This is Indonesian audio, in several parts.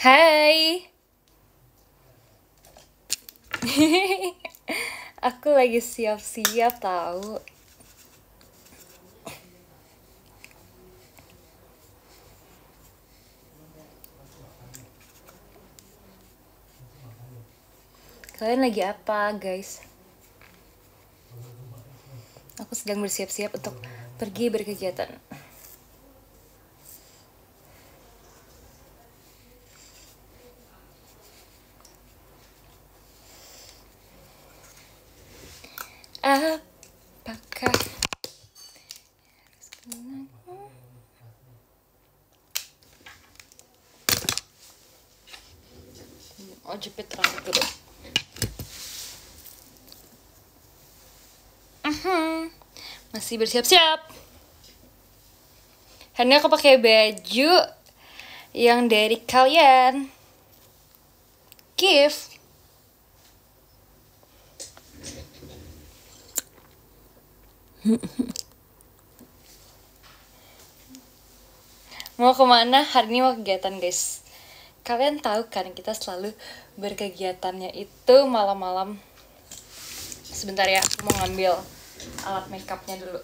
Hai. Aku lagi siap-siap tahu. Kalian lagi apa, guys? Aku sedang bersiap-siap untuk pergi berkegiatan. Apakah jepit rambut dulu. Masih bersiap-siap. Karena aku pakai baju yang dari kalian gift. Mau kemana? Hari ini mau kegiatan, guys. Kalian tahu kan kita selalu berkegiatannya itu malam-malam. Sebentar ya, aku mau ngambil alat makeupnya dulu.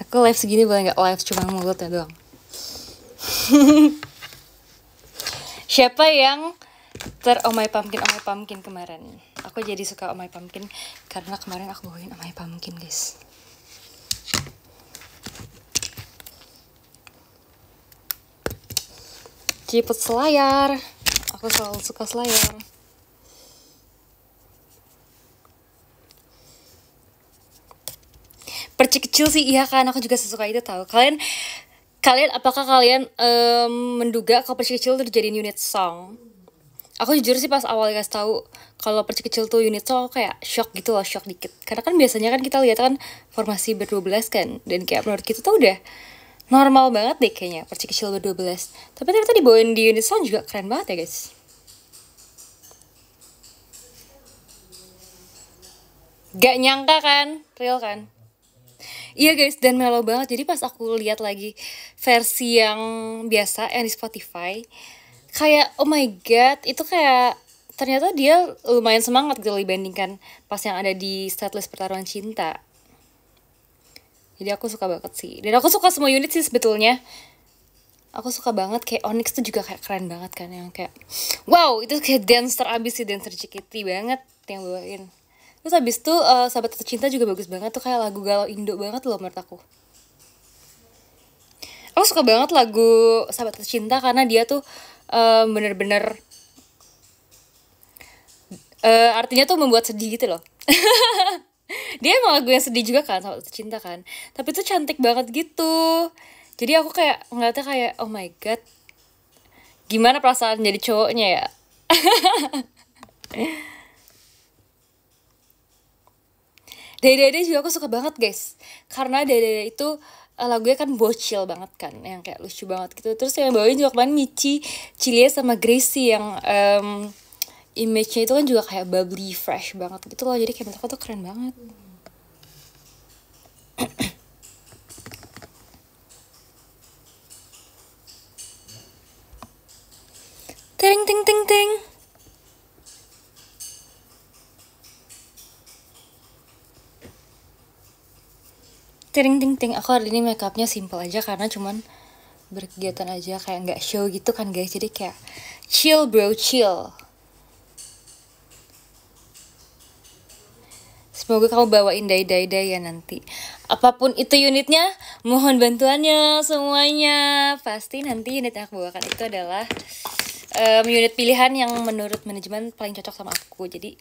Aku live segini boleh nggak live cuma mulutnya doang? Siapa yang Oh My Pumpkin kemarin? Aku jadi suka Oh My Pumpkin karena kemarin aku bawain Oh My Pumpkin, guys. Ciput selayar. Aku selalu suka selayar. Percik kecil sih, iya kan, aku juga sesuka itu tahu. Apakah kalian menduga kalau Percik Kecil itu dijadiin unit song? Aku jujur sih pas awal kasih tahu kalau Percik Kecil tuh unit song, kayak shock gitu loh, shock dikit. Karena kan biasanya kan kita lihat kan formasi ber-12 kan, dan kayak menurut kita tuh udah normal banget deh kayaknya Percik Kecil ber-12. Tapi ternyata dibawain di unit song juga keren banget ya, guys. Gak nyangka kan, real kan? Iya guys, dan mellow banget. Jadi pas aku lihat lagi versi yang biasa yang di Spotify, kayak oh my god, itu kayak ternyata dia lumayan semangat gitu dibandingkan pas yang ada di setlist Pertarungan Cinta. Jadi aku suka banget sih. Dan aku suka semua unit sih sebetulnya. Aku suka banget kayak Onyx tuh juga kayak keren banget kan, yang kayak wow, itu kayak dancer abis sih, dancer JKT banget yang bawain. Terus abis itu Sahabat Tercinta juga bagus banget tuh, kayak lagu galau Indo banget loh menurut aku. Aku suka banget lagu Sahabat Tercinta karena dia tuh bener-bener artinya tuh membuat sedih gitu loh. Dia emang lagu yang sedih juga kan, Sahabat Tercinta kan, tapi tuh cantik banget gitu. Jadi aku kayak ngeliatnya kayak oh my god, gimana perasaan jadi cowoknya ya. Dede juga aku suka banget guys, karena Dede itu lagunya kan bocil banget kan, yang kayak lucu banget gitu. Terus yang bawain juga kemarin Michi, Cilia sama Gracie yang image-nya itu kan juga kayak bubbly fresh banget gitu loh. Jadi kayak menurut aku tuh keren banget. Ting ting ting ting. Ting ting ting. Aku hari ini makeupnya simple aja karena cuman berkegiatan aja, kayak nggak show gitu kan guys. Jadi kayak chill bro, chill. Semoga kamu bawain dai ya nanti. Apapun itu unitnya, mohon bantuannya semuanya. Pasti nanti unit yang aku bawakan itu adalah unit pilihan yang menurut manajemen paling cocok sama aku. Jadi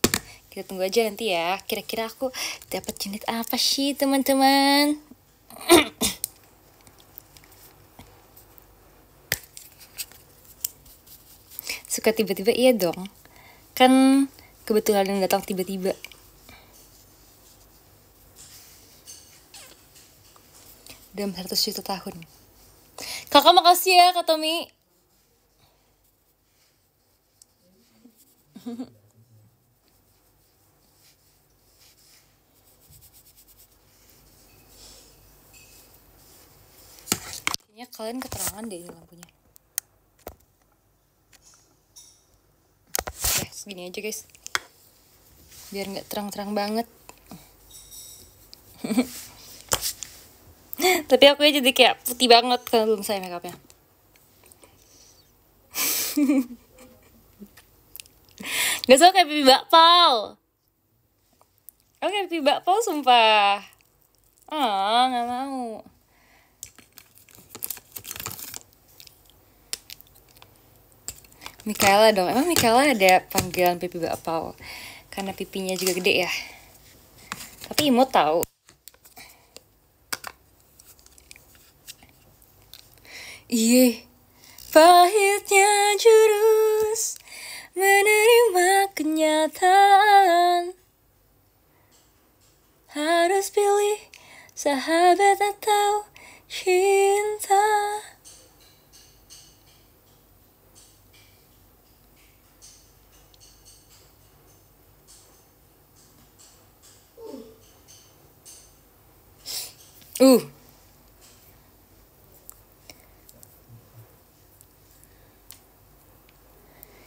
kita tunggu aja nanti ya. Kira-kira aku dapat unit apa sih teman-teman? suka tiba-tiba, iya dong. Kan kebetulan yang datang tiba-tiba. Dalam 100 juta tahun. Kakak makasih ya Kak Tommy. Kayaknya kalian keterangan deh ini lampunya. Ya segini aja guys, biar nggak terang-terang banget. Tapi aku jadi kayak putih banget karena belum saya make upnya. Gak suka kayak pipi bakpao. Aku kayak pipi bakpao sumpah. Ah, gak mau. Mikaela dong. Emang Mikaela ada panggilan pipi bakpao? Karena pipinya juga gede ya. Tapi imut tahu. Iya. Pahitnya jurus menerima kenyataan. Harus pilih sahabat atau cinta.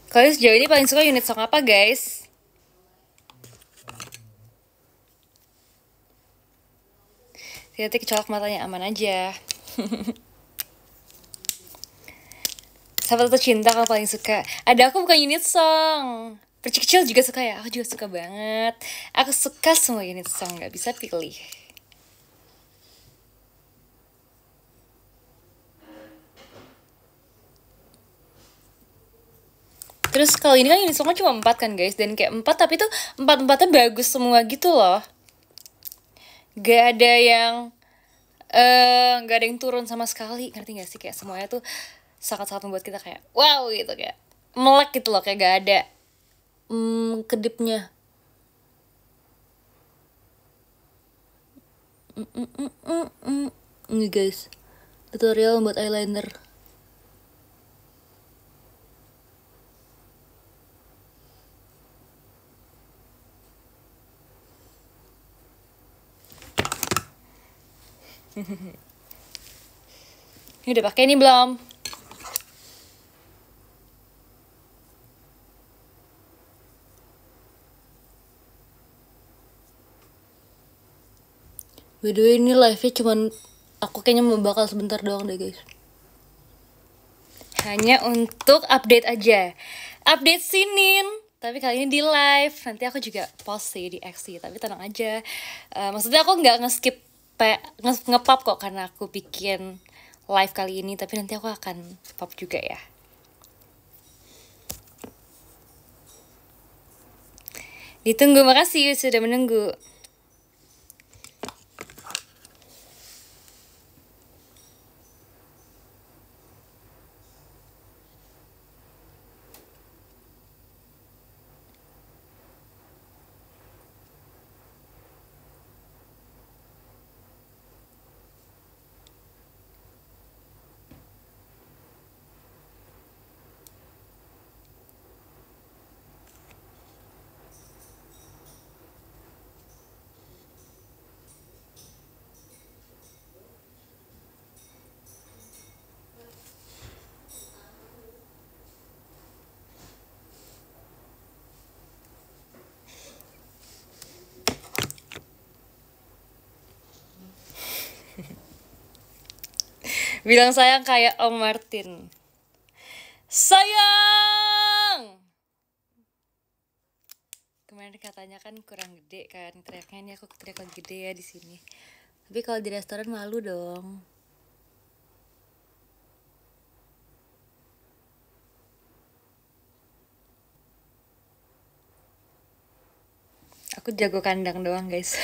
Kalian sejauh ini paling suka unit song apa guys? Hati-hati kecolok matanya, aman aja. Sahabat atau cinta kalau paling suka? Ada, aku bukan unit song. Percik kecil juga suka ya, aku juga suka banget. Aku suka semua unit song, gak bisa pilih. Terus kalau ini kan unit songnya cuma 4 kan guys. Dan kayak 4 tapi tuh 4-4nya bagus semua gitu loh. Gak ada yang gak ada yang turun sama sekali. Ngerti gak sih? Kayak semuanya tuh sangat-sangat membuat kita kayak wow gitu. Kayak melek gitu loh. Kayak gak ada kedipnya. Ini guys, tutorial buat eyeliner. Ini udah pakai ini belum? By the way, ini live-nya cuman aku kayaknya mau bakal sebentar doang deh guys. Hanya untuk update aja. Update Senin. Tapi kali ini di live. Nanti aku juga post sih di X, tapi tenang aja. Maksudnya aku nggak nge-skip nge-pop kok karena aku bikin live kali ini. Tapi nanti aku akan pop juga ya. Ditunggu, makasih sudah menunggu. Bilang sayang kayak Om Martin. Sayang! Kemarin katanya kan kurang gede kan teriaknya, ini aku teriak lagi gede ya di sini. Tapi kalau di restoran malu dong. Aku jago kandang doang guys.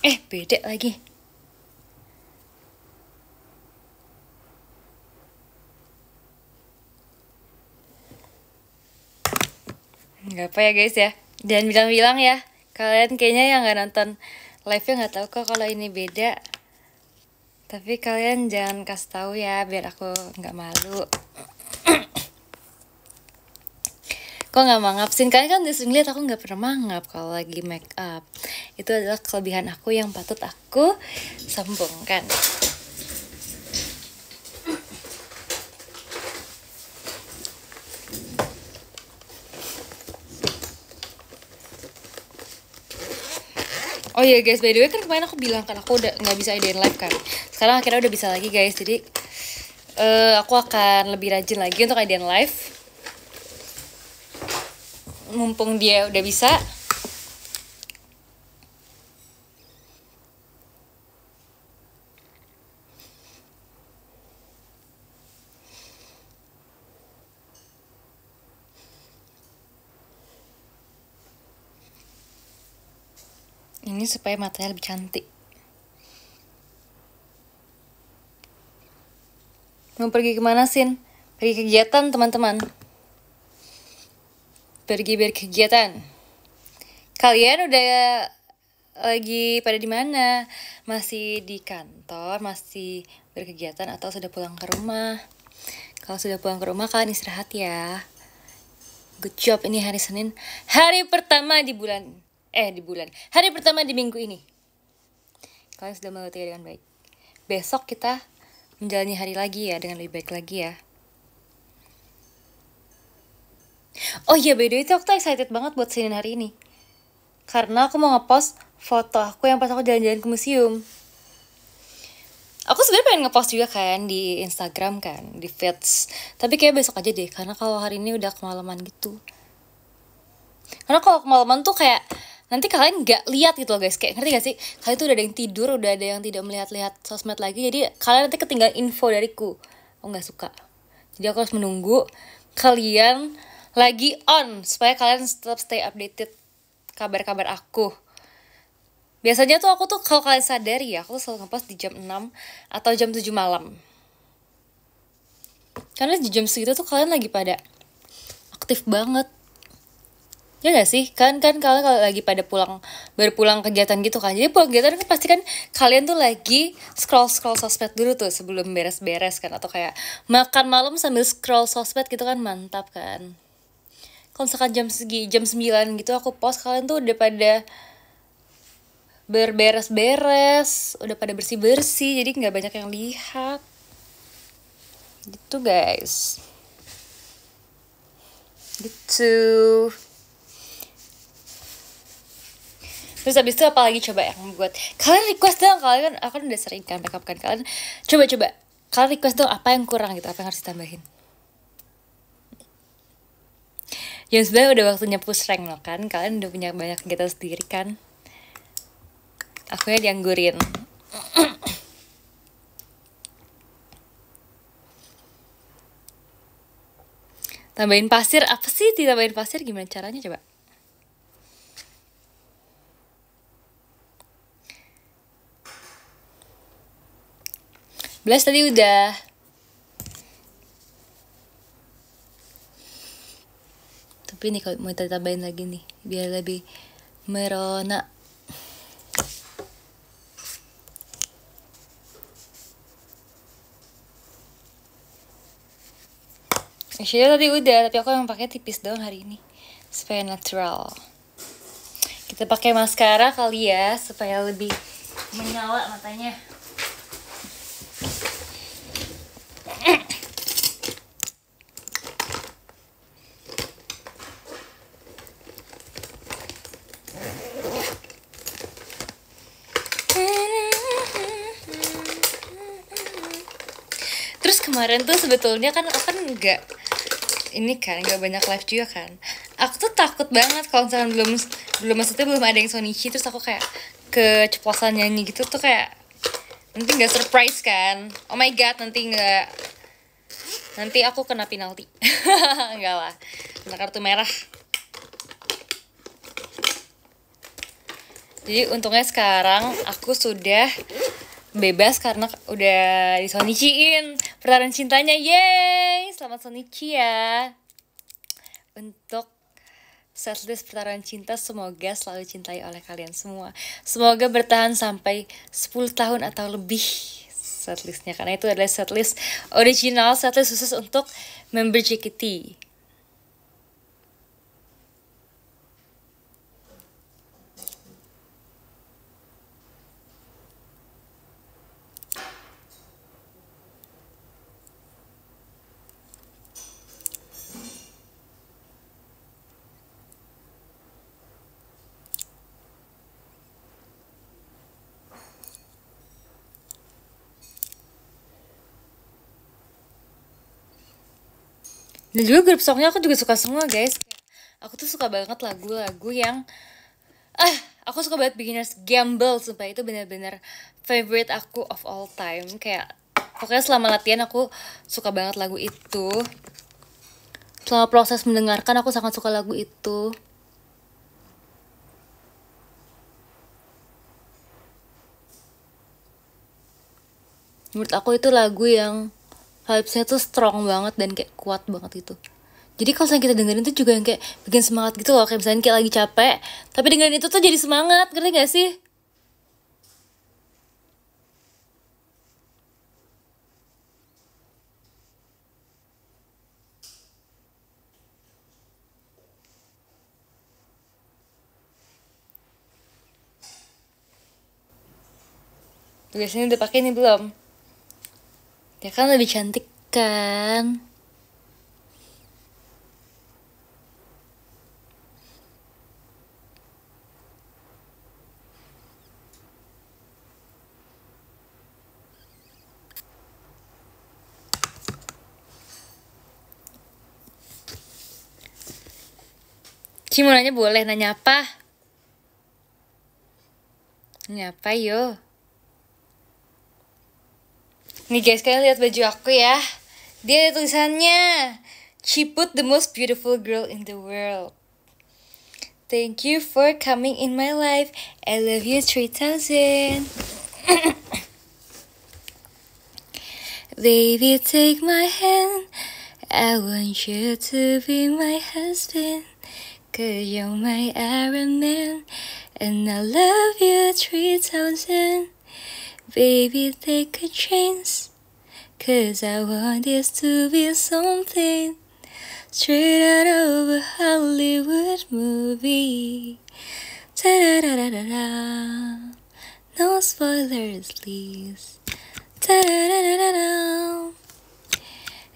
Beda lagi. Nggak apa ya guys ya. Jangan bilang-bilang ya. Kalian kayaknya yang nggak nonton live-nya nggak tahu kok kalau ini beda. Tapi kalian jangan kasih tahu ya, biar aku nggak malu. Kok nggak mangap sih? Kalian kan udah sering lihat aku nggak pernah mangap kalau lagi make up. Itu adalah kelebihan aku yang patut aku sombongkan. Oh iya guys, by the way kan kemarin aku bilang kan aku udah nggak bisa idein live kan. Sekarang akhirnya udah bisa lagi guys. Jadi aku akan lebih rajin lagi untuk idein live. Mumpung dia udah bisa. Ini supaya matanya lebih cantik. Mau pergi kemana Sin? Pergi kegiatan teman-teman. Pergi berkegiatan. Kalian udah lagi pada di mana? Masih di kantor, masih berkegiatan atau sudah pulang ke rumah? Kalau sudah pulang ke rumah kalian istirahat ya. Good job, ini hari Senin. Hari pertama di bulan. Hari pertama di minggu ini. Kalian sudah melewati dengan baik. Besok kita menjalani hari lagi ya, dengan lebih baik lagi ya. Oh iya, by the way itu aku tuh excited banget buat Senin hari ini. Karena aku mau ngepost foto aku yang pas aku jalan-jalan ke museum. Aku sebenarnya pengen ngepost juga kan di Instagram kan, di feeds. Tapi kayak besok aja deh, karena kalau hari ini udah kemalaman gitu. Karena kalau kemalaman tuh kayak nanti kalian nggak lihat gitu loh guys, kayak ngerti gak sih? Kalian tuh udah ada yang tidur, udah ada yang tidak melihat-lihat sosmed lagi, jadi kalian nanti ketinggalan info dariku. Aku nggak suka. Jadi aku harus menunggu kalian lagi on supaya kalian tetap stay updated kabar-kabar aku. Biasanya tuh aku tuh kalau kalian sadari ya, aku tuh selalu ngepost di jam 6 atau jam 7 malam. Karena di jam segitu tuh kalian lagi pada aktif banget. Ya gak sih? Kan kalian kalau lagi pada baru pulang kegiatan gitu kan. Jadi pulang kegiatan kan pasti kan kalian tuh lagi scroll sosmed dulu tuh sebelum beres-beres kan. Atau kayak makan malam sambil scroll sosmed gitu kan, mantap kan. Kalau misalkan jam 9 gitu aku post, kalian tuh udah pada berberes-beres, udah pada bersih-bersih, jadi nggak banyak yang lihat. Gitu guys. Gitu. Terus habis itu apa lagi coba yang buat kalian request dong, kalian kan aku udah sering kan backup kan, kalian coba kalian request dong apa yang kurang gitu, apa yang harus ditambahin. Ya sebenarnya udah waktunya push rank loh kan, kalian udah punya banyak kegiatan sendiri kan, aku ya dianggurin. Tambahin pasir, apa sih ditambahin pasir, gimana caranya coba? Belas tadi udah. Tapi nih kalau mau tambahin lagi nih biar lebih merona. Eyeshadow tadi udah, tapi aku yang pakai tipis doang hari ini supaya natural. Kita pakai maskara kali ya supaya lebih menyala matanya. Terus kemarin tuh sebetulnya kan aku kan nggak banyak live juga kan. Aku tuh takut banget kalau misalkan belum ada yang Sonichi, terus aku kayak keceplosan nyanyi gitu tuh kayak nanti nggak surprise kan. Oh my god, nanti aku kena penalti. Enggak lah, kena kartu merah. Jadi untungnya sekarang aku sudah bebas karena udah disoniciin pertarungan cintanya. Yeay, selamat Sonichi ya. Untuk setlist pertarungan cinta semoga selalu cintai oleh kalian semua. Semoga bertahan sampai 10 tahun atau lebih setlistnya, karena itu adalah setlist original, setlist khusus untuk member JKT. Dan juga grup songnya aku juga suka semua guys. Aku tuh suka banget lagu-lagu yang aku suka banget Beginner's Gamble, sumpah itu benar-benar favorite aku of all time. Kayak pokoknya selama latihan aku suka banget lagu itu. Selama proses mendengarkan aku sangat suka lagu itu. Menurut aku itu lagu yang vibes-nya tuh strong banget dan kayak kuat banget itu. Jadi kalau misalnya kita dengerin tuh juga yang kayak bikin semangat gitu loh. Kayak misalnya kayak lagi capek, tapi dengerin itu tuh jadi semangat, ngerti gak sih? Biasanya udah pakai nih belum? Ya kan lebih cantik kan? Ci mau nanya boleh, nanya apa? Nanya apa yo? Nih guys, kalian lihat baju aku ya. Dia ada tulisannya, "She put the most beautiful girl in the world. Thank you for coming in my life. I love you 3000." Baby, take my hand. I want you to be my husband. 'Cause you're my Iron Man. And I love you 3000. Baby, take a chance. 'Cause I want this to be something straight out of a Hollywood movie. Da-da-da-da-da-da. No spoilers, please. Da-da-da-da-da.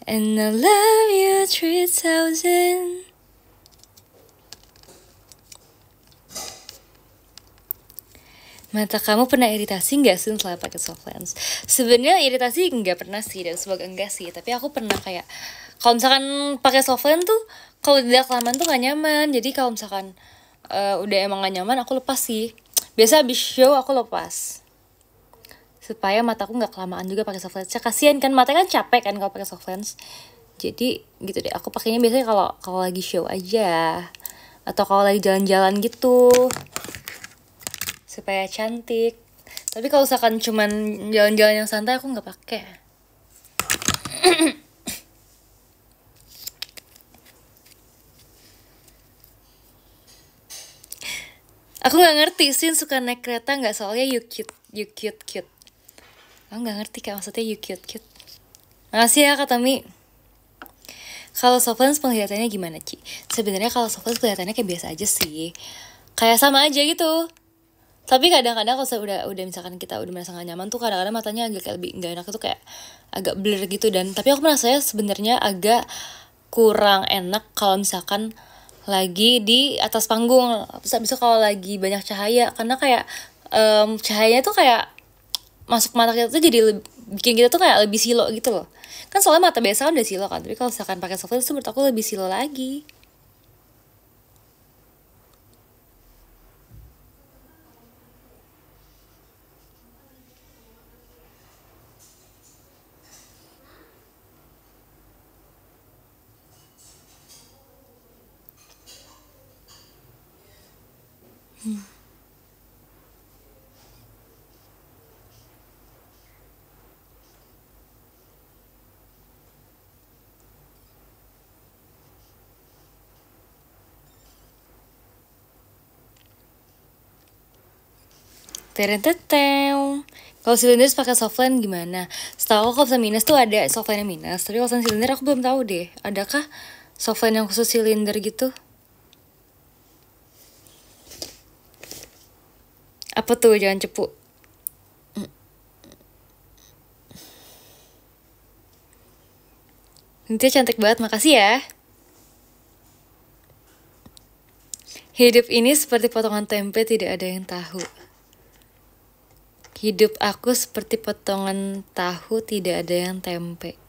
And I love you 3000. Mata kamu pernah iritasi nggak sih setelah pakai soft lens? Sebenarnya iritasi nggak pernah sih, dan semoga enggak sih. Tapi aku pernah kayak kalau misalkan pakai soft lens tuh kalau tidak kelamaan tuh nggak nyaman. Jadi kalau misalkan udah emang nggak nyaman aku lepas sih. Biasa abis show aku lepas supaya mataku nggak kelamaan juga pakai soft lens. Kasian kan matanya kan capek kan kalau pakai soft lens. Jadi gitu deh. Aku pakainya biasanya kalau lagi show aja atau kalau lagi jalan-jalan gitu supaya cantik. Tapi kalau misalkan cuman jalan-jalan yang santai aku nggak pakai. Aku nggak ngerti sih suka naik kereta nggak, soalnya you cute. Aku nggak ngerti kayak maksudnya you cute. Makasih ya Kak Tami. Kalau soft lens penglihatannya gimana Ci? Sebenarnya kalau soft lens kelihatannya kayak biasa aja sih, kayak sama aja gitu. Tapi kadang-kadang kalau udah misalkan kita udah merasa gak nyaman tuh kadang-kadang matanya agak kayak lebih nggak enak tuh, kayak agak blur gitu. Dan tapi aku merasa sebenarnya agak kurang enak kalau misalkan lagi di atas panggung, bisa kalau lagi banyak cahaya, karena kayak cahayanya tuh kayak masuk mata kita tuh jadi bikin kita tuh kayak lebih silo gitu loh. Kan soalnya mata biasa kan udah silo kan, tapi kalau misalkan pakai soft lens tuh menurut aku lebih silo lagi. Terenteteu. Kalau silinder pakai softline gimana? Setahu aku kalau minus tuh ada softline yang minus, tapi kalau silinder aku belum tahu deh. Adakah softline yang khusus silinder gitu? Apa tuh? Jangan cepu. Nanti cantik banget, makasih ya. Hidup ini seperti potongan tempe, tidak ada yang tahu. Hidup aku seperti potongan tahu, tidak ada yang tempe.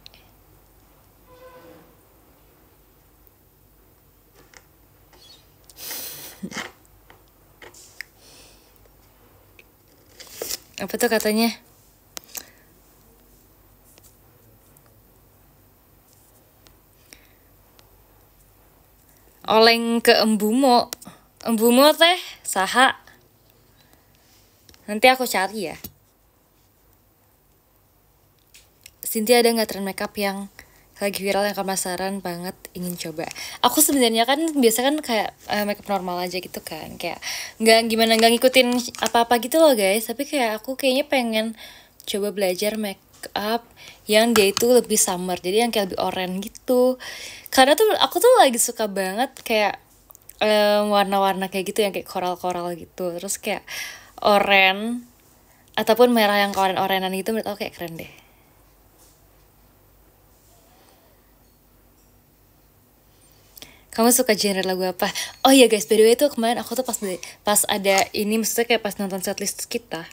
Apa tuh katanya? Oleng ke Embumo. Embumo teh saha? Nanti aku cari ya. Cynthia ada nggak tren makeup yang lagi viral yang penasaran banget ingin coba? Aku sebenarnya kan biasa kan kayak makeup normal aja gitu kan, kayak nggak ngikutin apa-apa gitu loh guys. Tapi kayak aku kayaknya pengen coba belajar makeup yang dia itu lebih summer, jadi yang kayak lebih oranye gitu. Karena tuh aku tuh lagi suka banget kayak warna-warna kayak gitu yang kayak koral-koral gitu, terus kayak oranye ataupun merah yang oren-orenan gitu menurut aku kayak keren deh. Kamu suka genre lagu apa? Oh iya guys, by the way tuh kemarin aku tuh pas ada ini, maksudnya kayak pas nonton setlist kita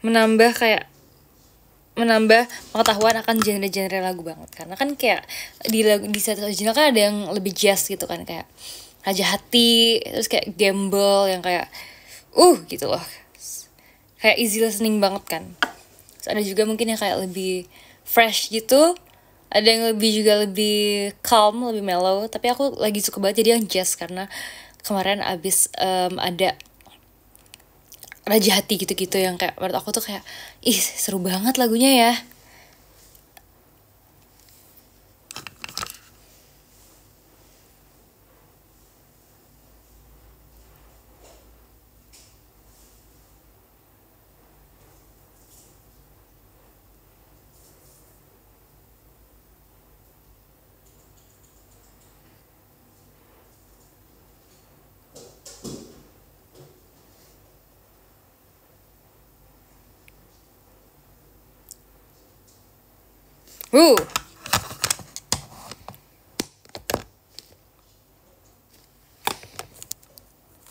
menambah pengetahuan akan genre-genre lagu banget, karena kan kayak di set original kan ada yang lebih jazz gitu kan, kayak Raja Hati, terus kayak Gamble yang kayak gitu loh, kayak easy listening banget kan. Terus ada juga mungkin yang kayak lebih fresh gitu, ada yang lebih calm, lebih mellow, tapi aku lagi suka banget jadi yang jazz karena kemarin abis ada Raja Hati gitu-gitu yang kayak menurut aku tuh kayak seru banget lagunya ya.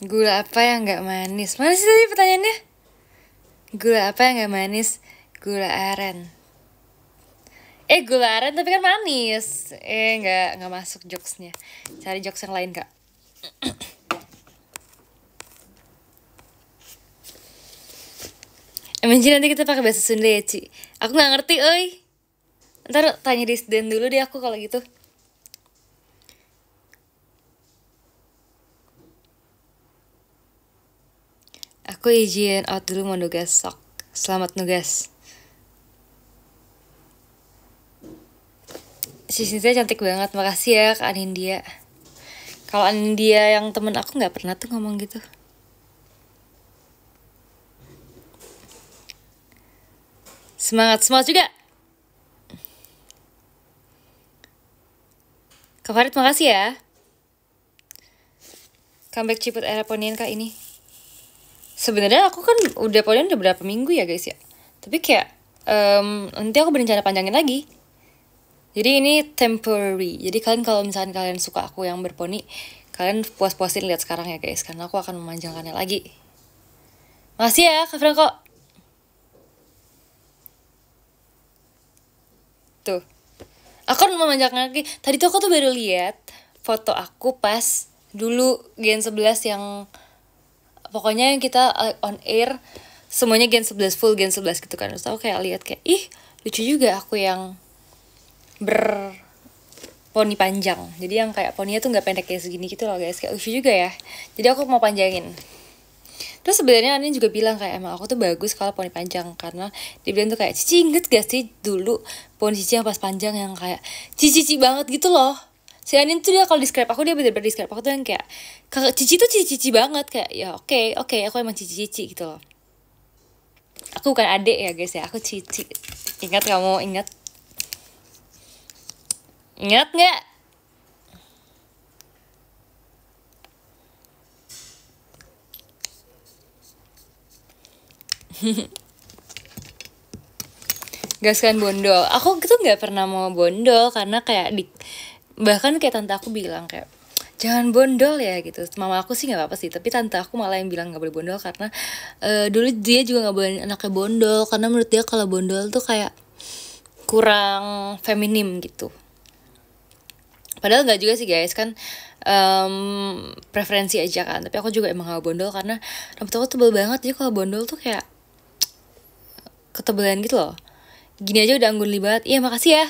Gula apa yang gak manis? Mana sih tadi pertanyaannya? Gula apa yang gak manis? Gula aren. Gula aren tapi kan manis. Gak masuk jokesnya. Cari jokes yang lain kak. Imagine nanti kita pakai bahasa Sunda ya Ci. Aku gak ngerti Ntar tanya di Disden dulu deh aku kalau gitu. Aku izin out dulu mau nugas sok. Selamat nugas. Si Cynthia cantik banget, makasih ya Kak Anindya. Kalau Anindya yang temen aku gak pernah tuh ngomong gitu. Semangat juga. Kak Farid makasih ya. Comeback Ciput era ponian kak ini. Sebenarnya aku kan udah ponian udah berapa minggu ya guys ya. Tapi kayak nanti aku berencana panjangin lagi. Jadi ini temporary. Jadi kalian kalau misalkan kalian suka aku yang berponi, kalian puas-puasin lihat sekarang ya guys, karena aku akan memanjangkannya lagi. Makasih ya Kak Franco. Tuh. Aku mau memanjangkan lagi. Tadi tuh aku tuh baru lihat foto aku pas dulu Gen 11 yang pokoknya yang kita on air semuanya Gen 11 full Gen 11 gitu kan. Terus aku kayak lihat kayak lucu juga aku yang berponi panjang. Jadi yang kayak poninya tuh nggak pendek kayak segini gitu loh guys. Kayak lucu juga ya. Jadi aku mau panjangin. Terus sebenarnya Anin juga bilang kayak emang aku tuh bagus kalau poni panjang, karena dia bilang tuh kayak Cici inget gak sih dulu poni Cici yang pas panjang yang kayak Cici banget gitu loh. Si Anin tuh dia kalau describe aku, dia bener-bener describe aku tuh yang kayak kakak Cici tuh cici banget, kayak ya oke, aku emang cici gitu loh. Aku bukan adik ya guys ya, aku Cici. Ingat kamu, ingat nggak? Gaskan bondol. Aku gitu nggak pernah mau bondol karena kayak bahkan kayak tante aku bilang kayak jangan bondol ya gitu. Mama aku sih nggak apa-apa sih, tapi tante aku malah yang bilang nggak boleh bondol karena dulu dia juga nggak boleh anaknya bondol karena menurut dia kalau bondol tuh kayak kurang feminim gitu. Padahal nggak juga sih guys, kan preferensi aja kan. Tapi aku juga emang gak bondol karena rambut aku tebel banget, jadi kalau bondol tuh kayak ketebelan gitu loh. Gini aja udah anggun banget. Iya makasih ya.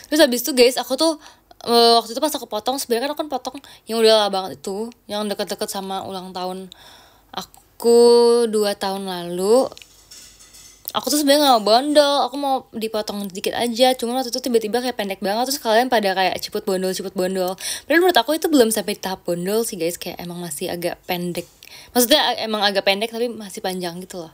Terus habis itu guys, aku tuh waktu itu pas aku potong, sebenarnya kan aku kan potong yang udah lama banget itu, yang deket-deket sama ulang tahun aku 2 tahun lalu. Aku tuh sebenarnya gak mau bondol, aku mau dipotong sedikit aja. Cuma waktu itu tiba-tiba kayak pendek banget, terus kalian pada kayak cepet bondol. Padahal menurut aku itu belum sampai tahap bondol sih guys, kayak emang masih agak pendek. Maksudnya emang agak pendek tapi masih panjang gitu loh.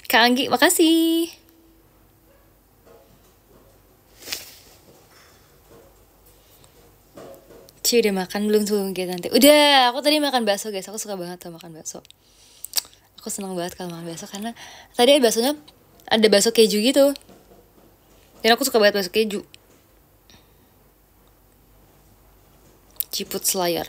Kak Anggi, makasih. Ci udah makan belum sebelum kita nanti? Udah, aku tadi makan bakso guys. Aku suka banget tuh makan bakso. Aku seneng banget kalau makan bakso karena tadi baksonya ada bakso keju gitu. Dan aku suka banget bakso keju. Ciput Selayar.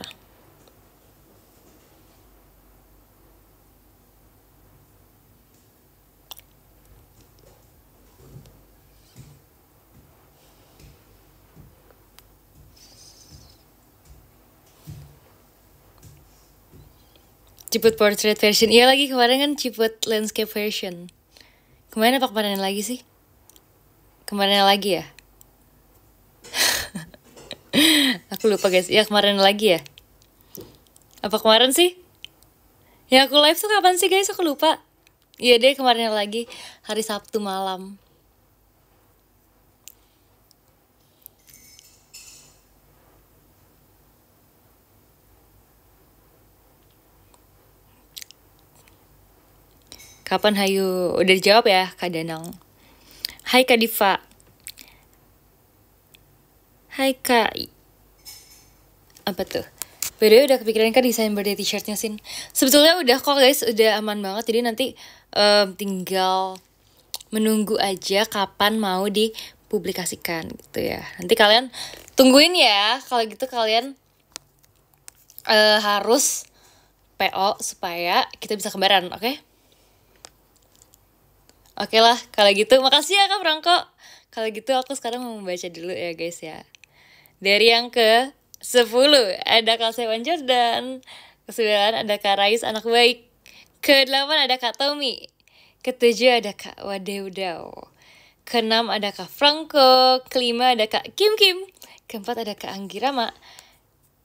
Ciput portrait version. Iya lagi kemarin kan Ciput landscape version. Kemarin apa kemarin lagi sih? Kemarin lagi ya? Aku lupa guys. Ya kemarin lagi ya? Apa kemarin sih? Ya aku live tuh kapan sih guys? Aku lupa. Iya deh kemarin lagi. Hari Sabtu malam. Kapan Hayu? Udah dijawab ya Kak Danang. Hai Kak Diva. Hai Kak. Apa tuh? Beda udah kepikiran kan desain birthday t-shirtnya Sin? Sebetulnya udah kok guys, udah aman banget. Jadi nanti tinggal menunggu aja kapan mau dipublikasikan gitu ya. Nanti kalian tungguin ya. Kalau gitu kalian harus PO supaya kita bisa kembaran, oke? Oke lah, kalau gitu makasih ya Kak Franco. Kalau gitu aku sekarang mau membaca dulu ya guys ya. Dari yang ke 10 ada Kak Sewan Jordan. Ke-9 ada Kak Rais anak baik. Ke-8 ada Kak Tommy. Ke-7 ada Kak Wadeudau. Ke-6 ada Kak Franco. Ke-5 ada Kak Kim. Ke-4 ada Kak Anggirama.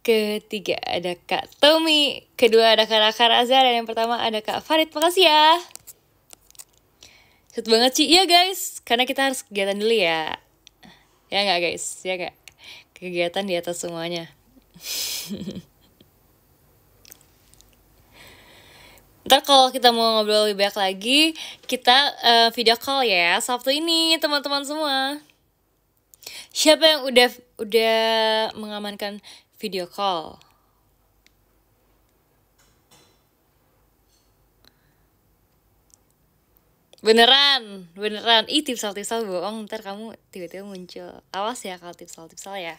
Ke-3 ada Kak Tommy. Ke-2 ada Kak Raka Raza. Dan yang pertama ada Kak Farid. Makasih ya. Cepet banget sih. Iya guys, karena kita harus kegiatan dulu ya. Ya gak guys? Ya gak? Kegiatan di atas semuanya. Ntar kalau kita mau ngobrol lebih banyak lagi, kita video call ya Sabtu ini teman-teman semua. Siapa yang udah mengamankan video call? Beneran. Ih tipsal bohong, ntar kamu tiba-tiba muncul. Awas ya kalau tipsal ya.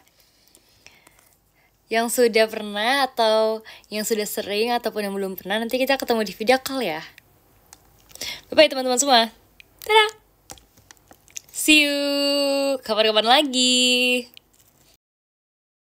Yang sudah pernah atau yang sudah sering ataupun yang belum pernah, nanti kita ketemu di video call ya. Bye-bye teman-teman semua. Dadah. See you kapan-kapan lagi.